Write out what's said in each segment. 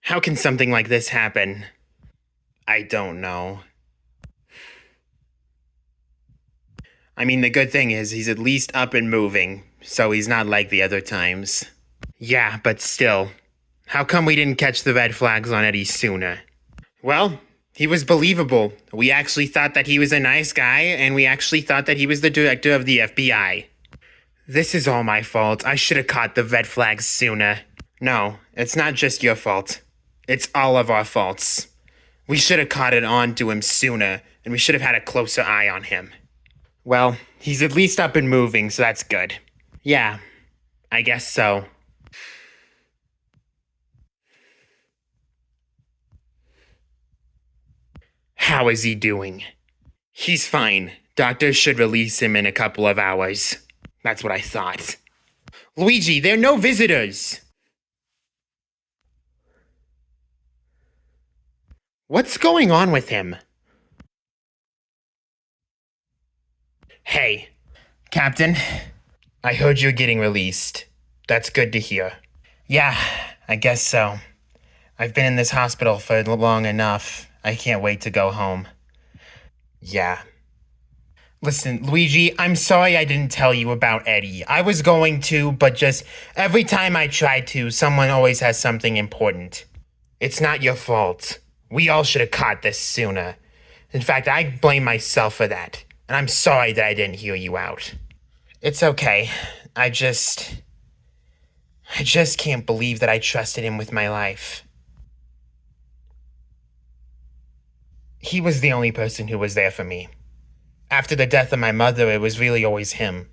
How can something like this happen? I don't know. I mean, the good thing is he's at least up and moving, so he's not like the other times. Yeah, but still. How come we didn't catch the red flags on Eddie sooner? Well, he was believable. We actually thought that he was a nice guy, and we actually thought that he was the director of the FBI. This is all my fault. I should have caught the red flags sooner. No, it's not just your fault. It's all of our faults. We should have caught it on to him sooner, and we should have had a closer eye on him. Well, he's at least up and moving, so that's good. Yeah, I guess so. How is he doing? He's fine. Doctors should release him in a couple of hours. That's what I thought. Luigi, there are no visitors! What's going on with him? Hey, Captain. I heard you're getting released. That's good to hear. Yeah, I guess so. I've been in this hospital for long enough. I can't wait to go home. Yeah. Listen, Luigi, I'm sorry I didn't tell you about Eddie. I was going to, but just every time I try to, someone always has something important. It's not your fault. We all should have caught this sooner. In fact, I blame myself for that. And I'm sorry that I didn't hear you out. It's okay. I just can't believe that I trusted him with my life. He was the only person who was there for me. After the death of my mother, it was really always him.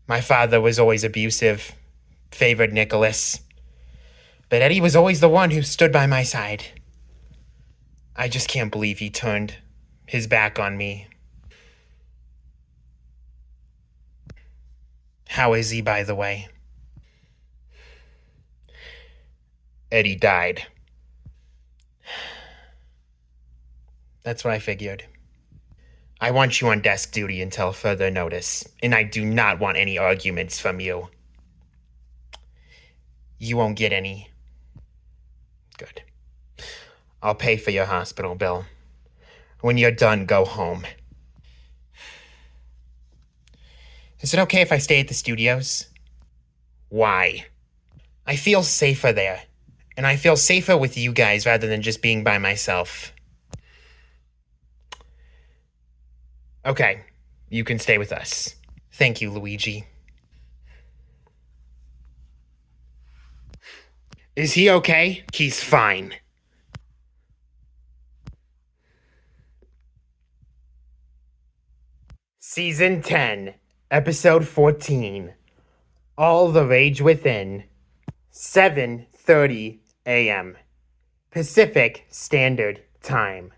My father was always abusive, favored Nicholas. But Eddie was always the one who stood by my side. I just can't believe he turned his back on me. How is he, by the way? Eddie died. That's what I figured. I want you on desk duty until further notice, and I do not want any arguments from you. You won't get any. Good. I'll pay for your hospital bill. When you're done, go home. Is it okay if I stay at the studios? Why? I feel safer there, and I feel safer with you guys rather than just being by myself. Okay, you can stay with us. Thank you, Luigi. Is he okay? He's fine. Season 10, Episode 14. All the Rage Within. 7:30 a.m. Pacific Standard Time.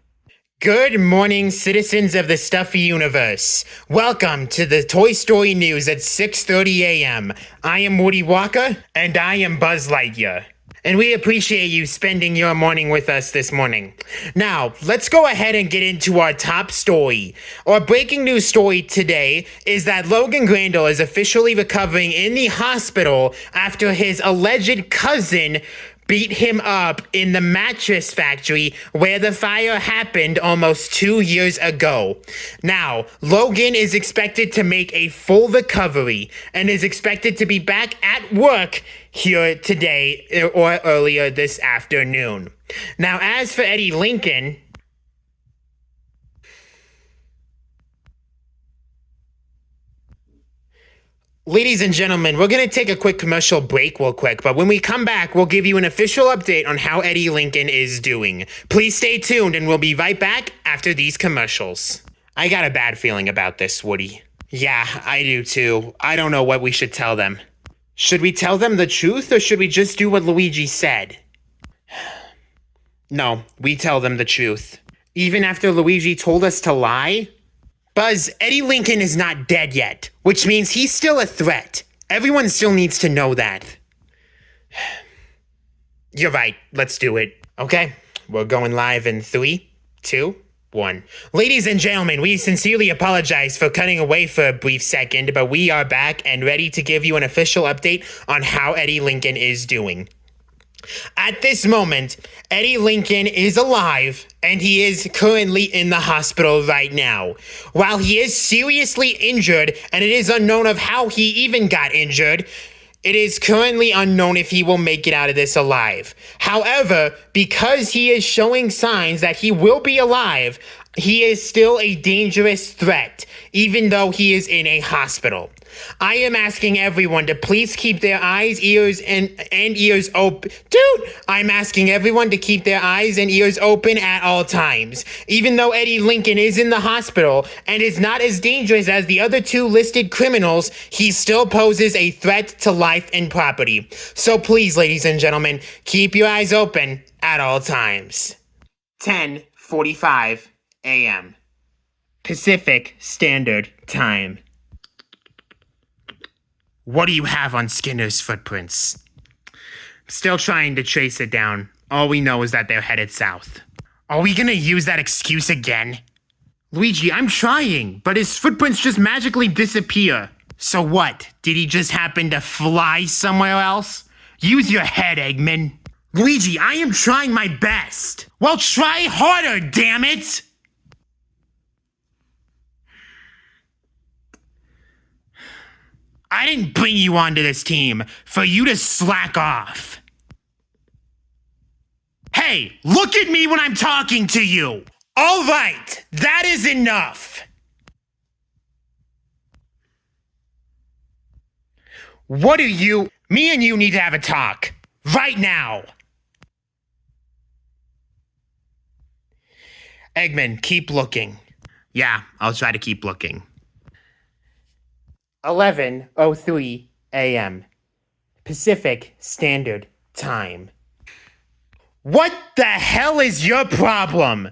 Good morning, citizens of the Stuffy universe. Welcome to the Toy Story News at 6:30 a.m. I am Woody Walker, and I am Buzz Lightyear. And we appreciate you spending your morning with us this morning. Now, let's go ahead and get into our top story. Our breaking news story today is that Logan Grandel is officially recovering in the hospital after his alleged cousin beat him up in the mattress factory where the fire happened almost 2 years ago. Now, Logan is expected to make a full recovery and is expected to be back at work here today or earlier this afternoon. Now, as for Eddie Lincoln, ladies and gentlemen, we're going to take a quick commercial break real quick, but when we come back, we'll give you an official update on how Eddie Lincoln is doing. Please stay tuned, and we'll be right back after these commercials. I got a bad feeling about this, Woody. Yeah, I do too. I don't know what we should tell them. Should we tell them the truth, or should we just do what Luigi said? No, we tell them the truth. Even after Luigi told us to lie? Buzz, Eddie Lincoln is not dead yet, which means he's still a threat. Everyone still needs to know that. You're right, let's do it. Okay, we're going live in 3, 2, 1. Ladies and gentlemen, we sincerely apologize for cutting away for a brief second, but we are back and ready to give you an official update on how Eddie Lincoln is doing. At this moment, Eddie Lincoln is alive and he is currently in the hospital right now. While he is seriously injured and it is unknown of how he even got injured, it is currently unknown if he will make it out of this alive. However, because he is showing signs that he will be alive, he is still a dangerous threat, even though he is in a hospital. I am asking everyone to please keep their eyes, ears, and ears open. I'm asking everyone to keep their eyes and ears open at all times. Even though Eddie Lincoln is in the hospital and is not as dangerous as the other two listed criminals, he still poses a threat to life and property. So please, ladies and gentlemen, keep your eyes open at all times. 10:45 a.m. Pacific Standard Time. What do you have on Skinner's footprints? Still trying to trace it down. All we know is that they're headed south. Are we gonna use that excuse again? Luigi, I'm trying, but his footprints just magically disappear. So what? Did he just happen to fly somewhere else? Use your head, Eggman. Luigi, I am trying my best. Well, try harder, damn it! I didn't bring you onto this team for you to slack off. Hey, look at me when I'm talking to you. All right, that is enough. What do you... Me and you need to have a talk. Right now. Eggman, keep looking. Yeah, I'll try to keep looking. 11:03 a.m. Pacific Standard Time. What the hell is your problem?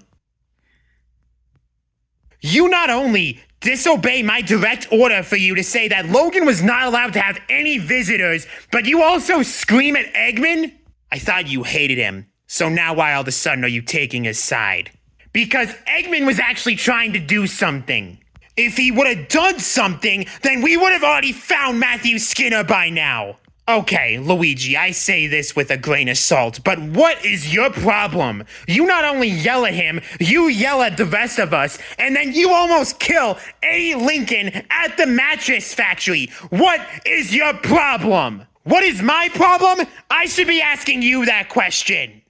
You not only disobey my direct order for you to say that Logan was not allowed to have any visitors, but you also scream at Eggman? I thought you hated him, so now why all of a sudden are you taking his side? Because Eggman was actually trying to do something. If he would have done something, then we would have already found Matthew Skinner by now. Okay, Luigi, I say this with a grain of salt, but what is your problem? You not only yell at him, you yell at the rest of us, and then you almost kill Eddie Lincoln at the mattress factory. What is your problem? What is my problem? I should be asking you that question.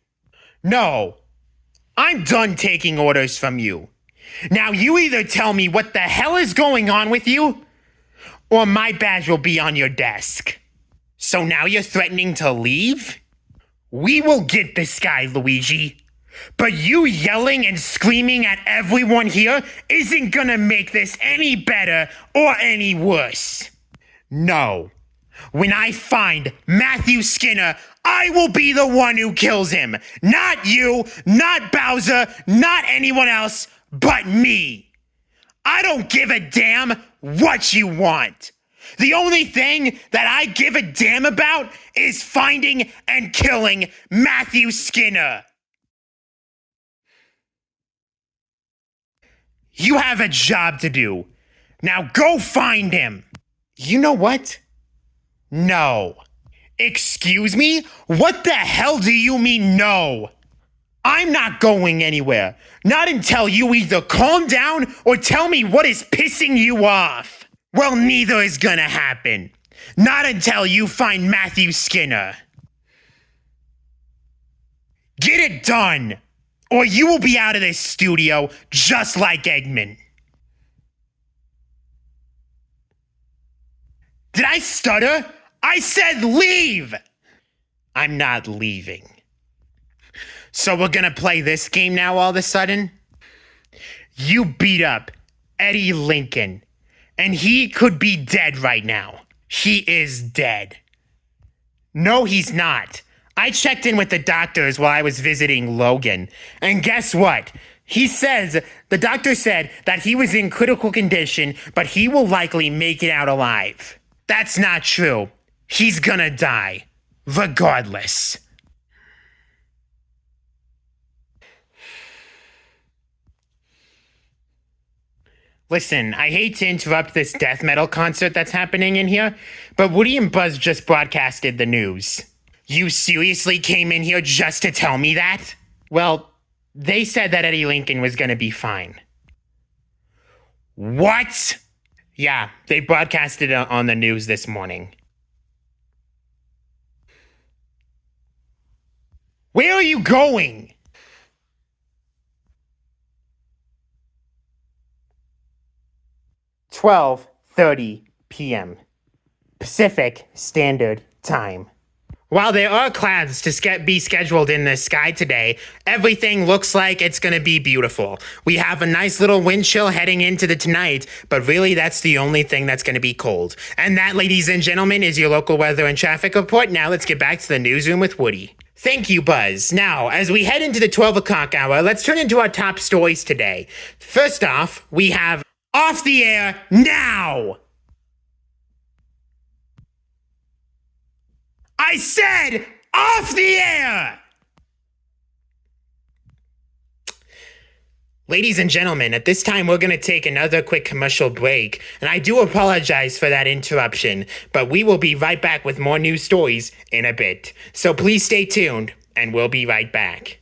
No, I'm done taking orders from you. Now you either tell me what the hell is going on with you, or my badge will be on your desk. So now you're threatening to leave? We will get this guy, Luigi. But you yelling and screaming at everyone here isn't gonna make this any better or any worse. No. When I find Matthew Skinner, I will be the one who kills him. Not you, not Bowser, not anyone else, but me. I don't give a damn what you want. The only thing that I give a damn about is finding and killing Matthew Skinner. You have a job to do. Now go find him. You know what? No. Excuse me? What the hell do you mean no? I'm not going anywhere. Not until you either calm down or tell me what is pissing you off. Well, neither is gonna happen. Not until you find Matthew Skinner. Get it done, or you will be out of this studio just like Eggman. Did I stutter? I said leave! I'm not leaving. So we're gonna play this game now all of a sudden? You beat up Eddie Lincoln, and he could be dead right now. He is dead. No, he's not. I checked in with the doctors while I was visiting Logan, and guess what? The doctor said that he was in critical condition, but he will likely make it out alive. That's not true. He's gonna die, regardless. Listen, I hate to interrupt this death metal concert that's happening in here, but Woody and Buzz just broadcasted the news. You seriously came in here just to tell me that? Well, they said that Eddie Lincoln was gonna be fine. What? Yeah, they broadcasted it on the news this morning. Where are you going? "12:30 p.m. Pacific Standard Time." While there are clouds to be scheduled in the sky today, everything looks like it's going to be beautiful. We have a nice little wind chill heading into the tonight, but really that's the only thing that's going to be cold. And that, ladies and gentlemen, is your local weather and traffic report. Now let's get back to the newsroom with Woody. Thank you, Buzz. Now, as we head into the 12 o'clock hour, let's turn into our top stories today. First off, we have Off the Air Now! I said off the air! Ladies and gentlemen, at this time we're going to take another quick commercial break, and I do apologize for that interruption, but we will be right back with more news stories in a bit. So please stay tuned, and we'll be right back.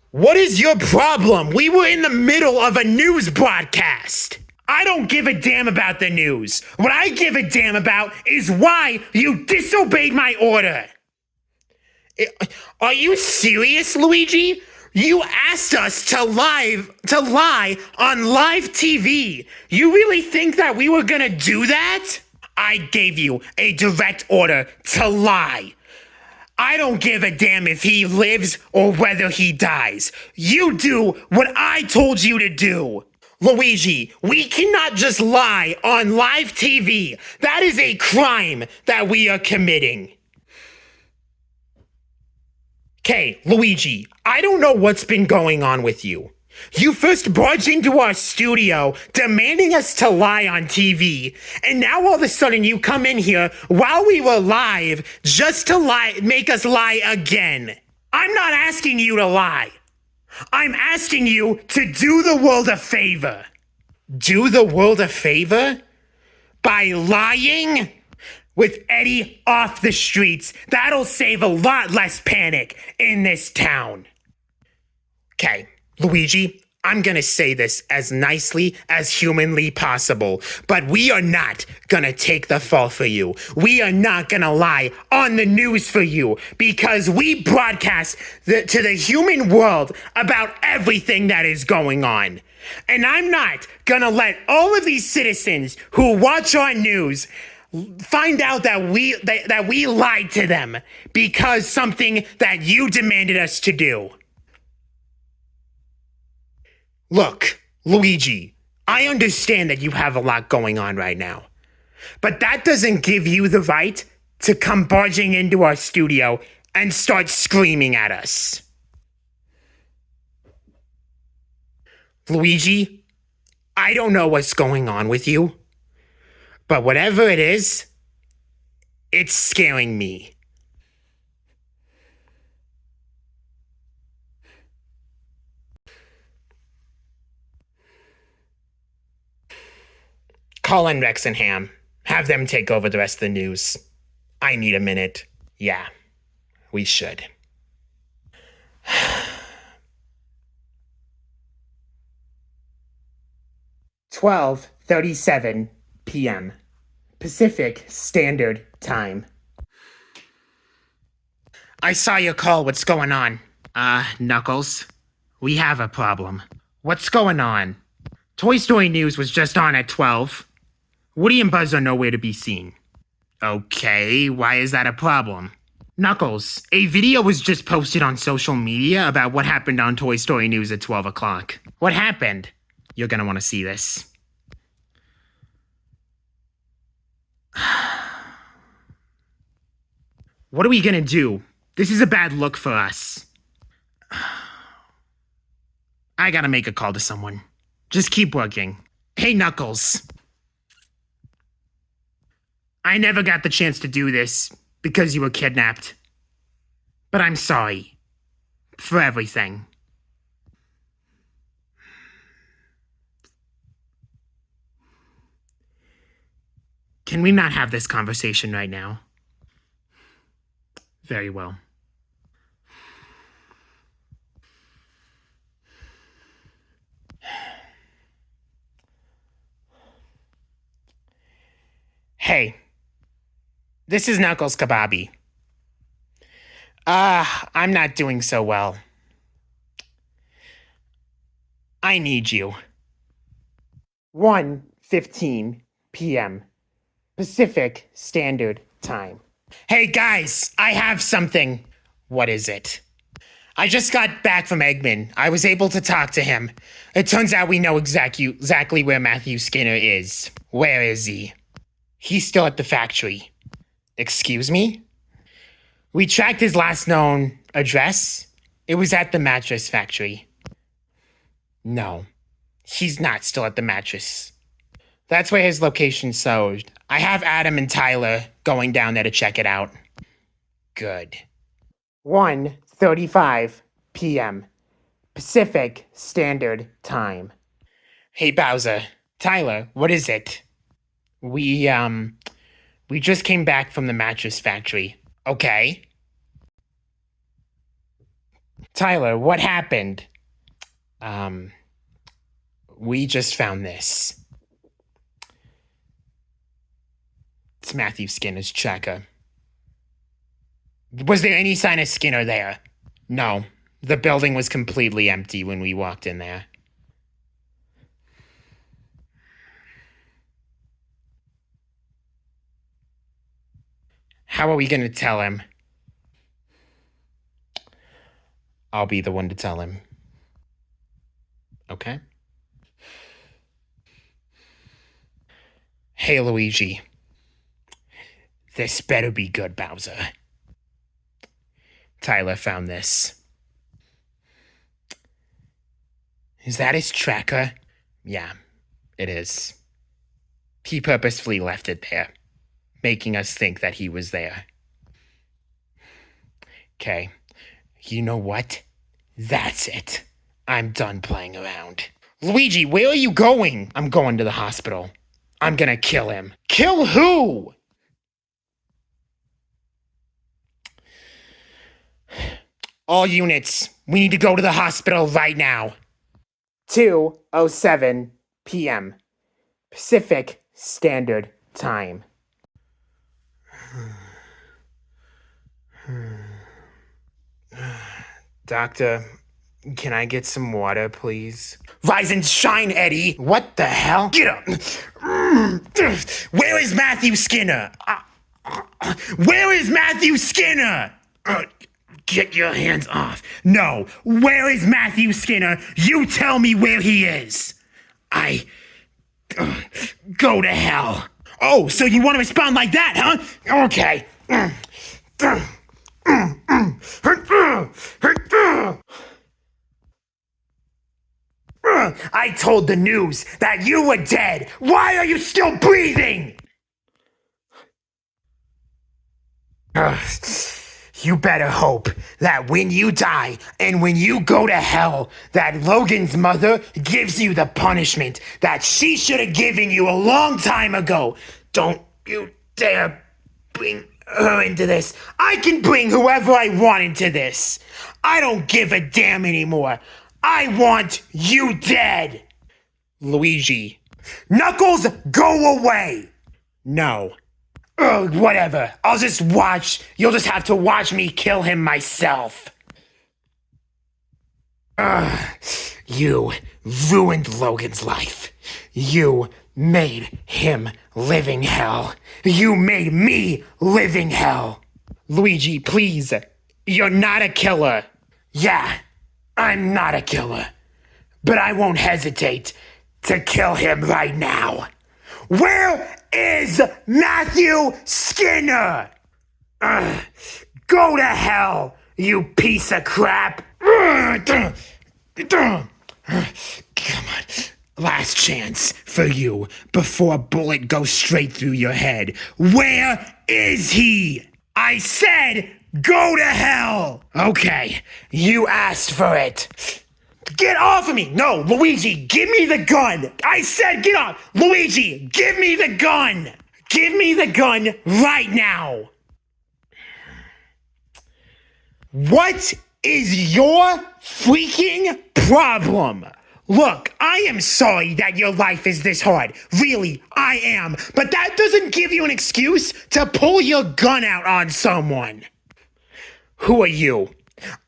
What is your problem? We were in the middle of a news broadcast. I don't give a damn about the news. What I give a damn about is why you disobeyed my order. Are you serious, Luigi? You asked us to lie on live TV. You really think that we were gonna do that? I gave you a direct order to lie. I don't give a damn if he lives or whether he dies. You do what I told you to do. Luigi, we cannot just lie on live TV. That is a crime that we are committing. Okay, Luigi, I don't know what's been going on with you. You first barged into our studio demanding us to lie on TV, and now all of a sudden you come in here while we were live just to make us lie again. I'm not asking you to lie. I'm asking you to do the world a favor. Do the world a favor? By lying? With Eddie off the streets, that'll save a lot less panic in this town. Okay, Luigi, I'm gonna say this as nicely as humanly possible, but we are not gonna take the fall for you. We are not gonna lie on the news for you because we broadcast to the human world about everything that is going on. And I'm not gonna let all of these citizens who watch our news find out that we lied to them because something that you demanded us to do. Look, Luigi, I understand that you have a lot going on right now, but that doesn't give you the right to come barging into our studio and start screaming at us. Luigi, I don't know what's going on with you, but whatever it is, it's scaring me. Call in Rex and Ham. Have them take over the rest of the news. I need a minute. Yeah, we should. 12:37 p.m. Pacific Standard Time. I saw your call. What's going on? Knuckles, we have a problem. What's going on? Toy Story News was just on at 12. Woody and Buzz are nowhere to be seen. Okay, why is that a problem? Knuckles, a video was just posted on social media about what happened on Toy Story News at 12 o'clock. What happened? You're gonna want to see this. What are we gonna do? This is a bad look for us. I gotta make a call to someone. Just keep working. Hey, Knuckles. I never got the chance to do this because you were kidnapped. But I'm sorry. For everything. Can we not have this conversation right now? Very well. Hey, this is Knuckles Kababi. I'm not doing so well. I need you. 1:15 p.m. Pacific Standard Time. Hey guys, I have something. What is it? I just got back from Eggman. I was able to talk to him. It turns out we know exactly where Matthew Skinner is. Where is he? He's still at the factory. Excuse me? We tracked his last known address. It was at the mattress factory. No, he's not still at the mattress. That's where his location's showed. I have Adam and Tyler going down there to check it out. Good. 1:35 p.m. Pacific Standard Time. Hey Bowser, Tyler, what is it? We just came back from the mattress factory. Okay. Tyler, what happened? We just found this. It's Matthew Skinner's tracker. Was there any sign of Skinner there? No. The building was completely empty when we walked in there. How are we going to tell him? I'll be the one to tell him. Okay? Hey, Luigi. This better be good, Bowser. Tyler found this. Is that his tracker? Yeah, it is. He purposefully left it there, making us think that he was there. Okay, you know what? That's it. I'm done playing around. Luigi, where are you going? I'm going to the hospital. I'm gonna kill him. Kill who? All units, we need to go to the hospital right now. 2:07 p.m. Pacific Standard Time. Doctor, can I get some water, please? Rise and shine, Eddie! What the hell? Get up! Where is Matthew Skinner? Where is Matthew Skinner? Get your hands off. No, where is Matthew Skinner? You tell me where he is. Go to hell. Oh, so you want to respond like that, huh? Okay. I told the news that you were dead. Why are you still breathing? You better hope that when you die and when you go to hell, that Logan's mother gives you the punishment that she should have given you a long time ago. Don't you dare bring her into this. I can bring whoever I want into this. I don't give a damn anymore. I want you dead. Luigi. Knuckles, go away. No. Whatever. I'll just watch. You'll just have to watch me kill him myself. You ruined Logan's life. You made him living hell. You made me living hell. Luigi, please. You're not a killer. Yeah, I'm not a killer. But I won't hesitate to kill him right now. Where is Matthew Skinner? Go to hell, you piece of crap. Come on. Last chance for you before a bullet goes straight through your head. Where is he? I said go to hell. Okay, you asked for it. Get off of me! No, Luigi, give me the gun! I said get off! Luigi, give me the gun! Give me the gun right now! What is your freaking problem? Look, I am sorry that your life is this hard. Really, I am. But that doesn't give you an excuse to pull your gun out on someone. Who are you?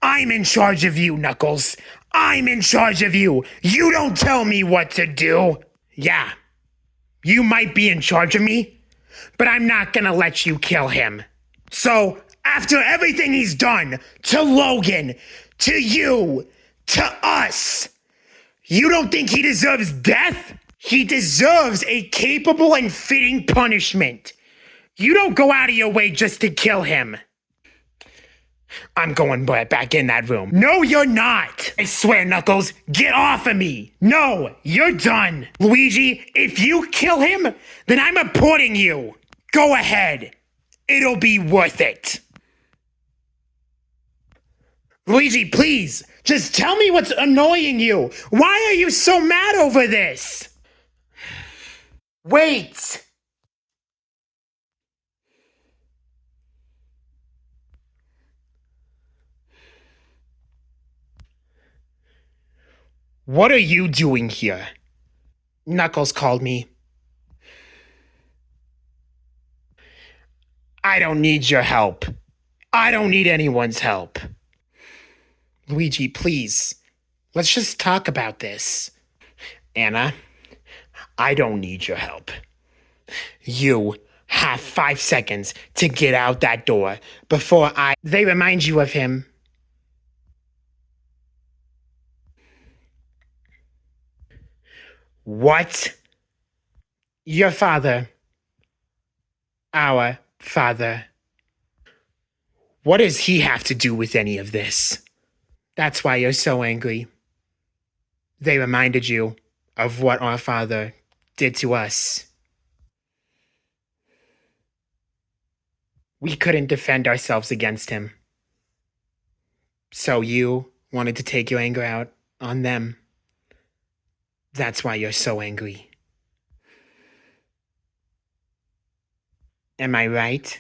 I'm in charge of you, Knuckles. I'm in charge of you. You don't tell me what to do. Yeah, you might be in charge of me, but I'm not gonna let you kill him. So, after everything he's done to Logan, to you, to us, you don't think he deserves death? He deserves a capable and fitting punishment. You don't go out of your way just to kill him. I'm going back in that room. No, you're not. I swear, Knuckles, get off of me. No, you're done. Luigi, if you kill him, then I'm reporting you. Go ahead. It'll be worth it. Luigi, please, just tell me what's annoying you. Why are you so mad over this? Wait. What are you doing here? Knuckles called me. I don't need your help. I don't need anyone's help. Luigi, please. Let's just talk about this. Anna, I don't need your help. You have 5 seconds to get out that door before They remind you of him. What? Your father. Our father. What does he have to do with any of this? That's why you're so angry. They reminded you of what our father did to us. We couldn't defend ourselves against him. So you wanted to take your anger out on them. That's why you're so angry. Am I right?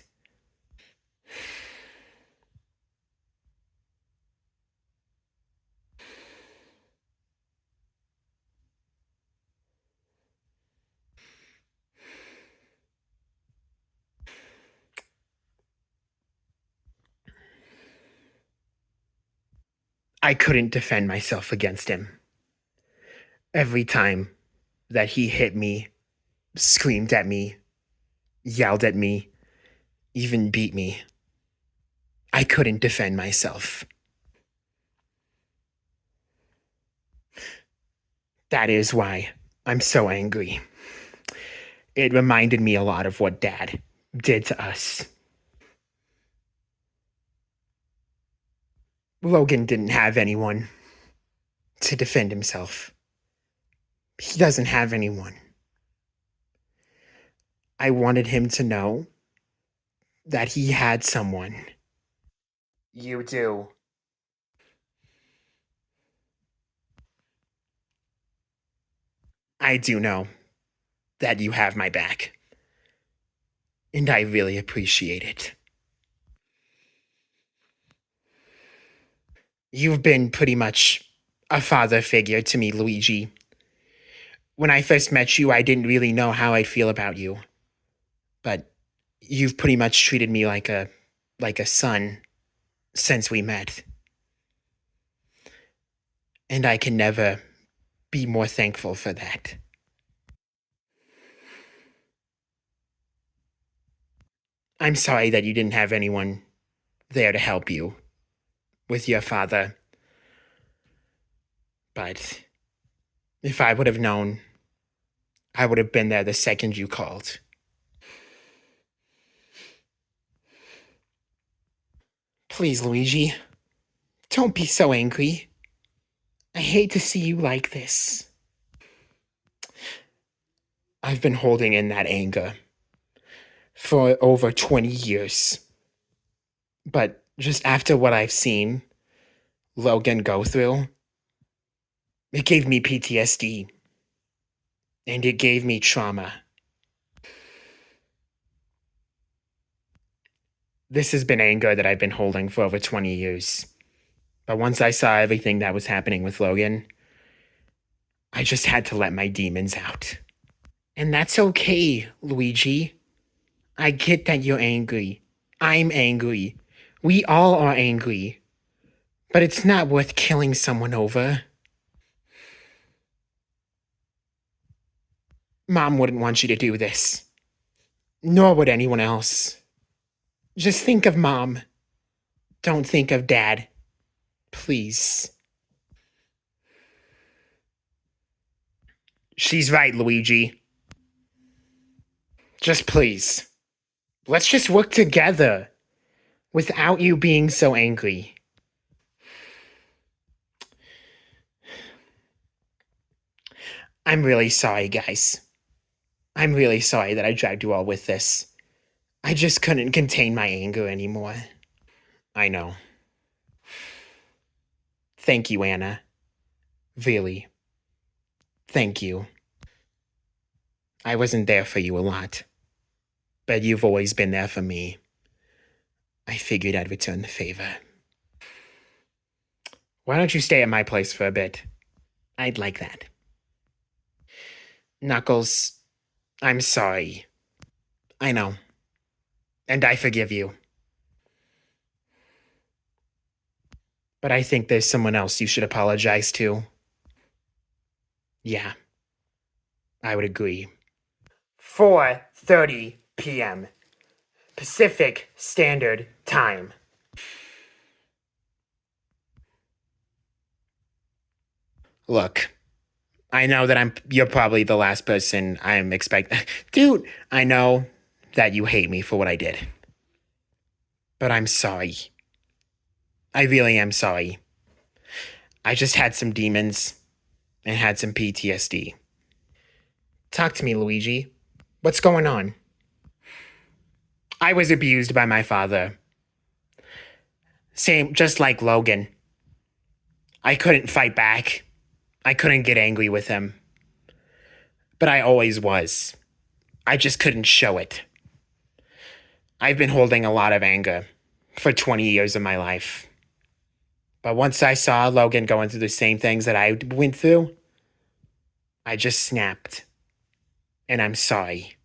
I couldn't defend myself against him. Every time that he hit me, screamed at me, yelled at me, even beat me, I couldn't defend myself. That is why I'm so angry. It reminded me a lot of what Dad did to us. Logan didn't have anyone to defend himself. He doesn't have anyone. I wanted him to know that he had someone. You do. I do know that you have my back. And I really appreciate it. You've been pretty much a father figure to me, Luigi. When I first met you, I didn't really know how I'd feel about you. But you've pretty much treated me like a son since we met. And I can never be more thankful for that. I'm sorry that you didn't have anyone there to help you with your father. But if I would have known, I would have been there the second you called. Please, Luigi, don't be so angry. I hate to see you like this. I've been holding in that anger for over 20 years. But just after what I've seen Logan go through, it gave me PTSD. And it gave me trauma. This has been anger that I've been holding for over 20 years. But once I saw everything that was happening with Logan, I just had to let my demons out. And that's okay, Luigi. I get that you're angry. I'm angry. We all are angry. But it's not worth killing someone over. Mom wouldn't want you to do this. Nor would anyone else. Just think of Mom. Don't think of Dad. Please. She's right, Luigi. Just please. Let's just work together. Without you being so angry. I'm really sorry, guys. I'm really sorry that I dragged you all with this. I just couldn't contain my anger anymore. I know. Thank you, Anna. Really. Thank you. I wasn't there for you a lot, but you've always been there for me. I figured I'd return the favor. Why don't you stay at my place for a bit? I'd like that. Knuckles, I'm sorry. I know. And I forgive you. But I think there's someone else you should apologize to. Yeah, I would agree. 4:30 p.m. Pacific Standard Time. Look, I know that you're probably the last person I'm expecting. Dude, I know that you hate me for what I did. But I'm sorry. I really am sorry. I just had some demons and had some PTSD. Talk to me, Luigi. What's going on? I was abused by my father. Same, just like Logan. I couldn't fight back. I couldn't get angry with him. But I always was. I just couldn't show it. I've been holding a lot of anger for 20 years of my life. But once I saw Logan going through the same things that I went through, I just snapped. And I'm sorry.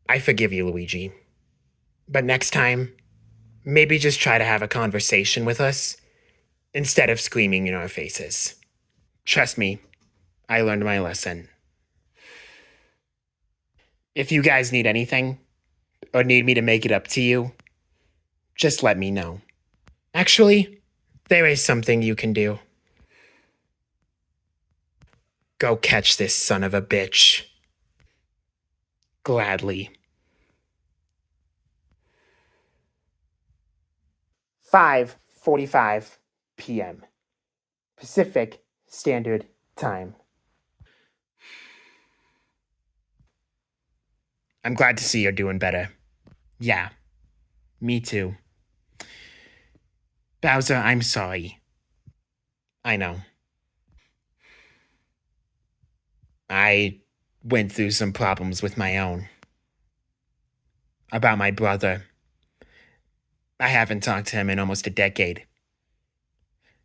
I forgive you, Luigi. But next time, maybe just try to have a conversation with us instead of screaming in our faces. Trust me, I learned my lesson. If you guys need anything, or need me to make it up to you, just let me know. Actually, there is something you can do. Go catch this son of a bitch. Gladly. 5:45 p.m. Pacific Standard Time. I'm glad to see you're doing better. Yeah, me too. Bowser, I'm sorry. I know. I went through some problems with my own. About my brother. I haven't talked to him in almost a decade.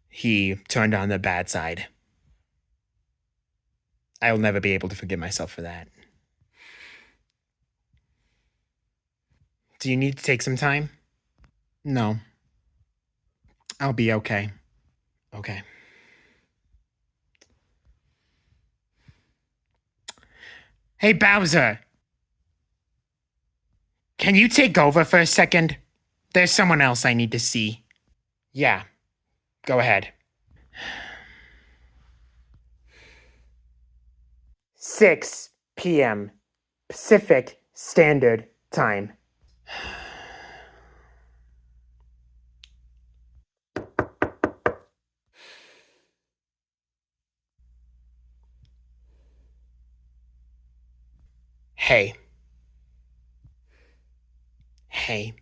He turned on the bad side. I'll never be able to forgive myself for that. Do you need to take some time? No. I'll be okay. Okay. Hey, Bowser! Can you take over for a second? There's someone else I need to see. Yeah, go ahead. 6 p.m. Pacific Standard Time. Hey. Hey.